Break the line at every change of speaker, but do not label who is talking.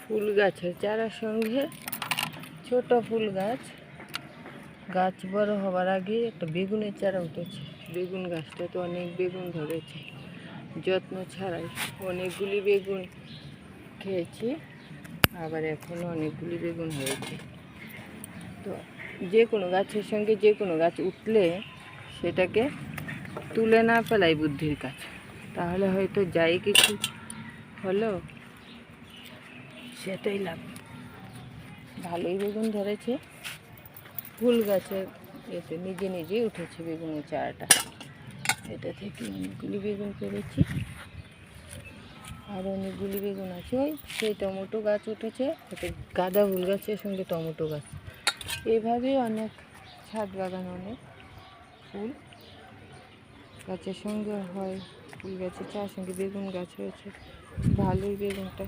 ফুল গাছের চারার সঙ্গে ছোট ফুল গাছ বড় হবার আগে একটা বেগুনের চারা উঠেছে। বেগুন গাছটা তো অনেক বেগুন ধরেছে, যত্ন ছাড়াই অনেকগুলি বেগুন খেয়েছি, আবার এখনও অনেকগুলি বেগুন হয়েছে। তো যে কোনো গাছের সঙ্গে যে কোনো গাছ উঠলে সেটাকে তুলে না ফেলাই বুদ্ধির কাজ, তাহলে হয়তো যাই কিছু হলো সেটাই লাভ। ভালোই বেগুন ধরেছে, ফুল গাছের এতে নিজে নিজেই উঠেছে বেগুনের চারাটা। এটা থেকে অনেকগুলি বেগুন পেরেছি, আর অনেকগুলি বেগুন আছে। ওই সেই টমেটো গাছ উঠেছে, এটা গাঁদা ফুল গাছের সঙ্গে টমেটো গাছ। এইভাবেই অনেক ছাদ বাগান, অনেক ফুল গাছের সঙ্গে হয়, ফুল গাছের চারার সঙ্গে বেগুন গাছ হয়েছে। ভালোই বেগুনটা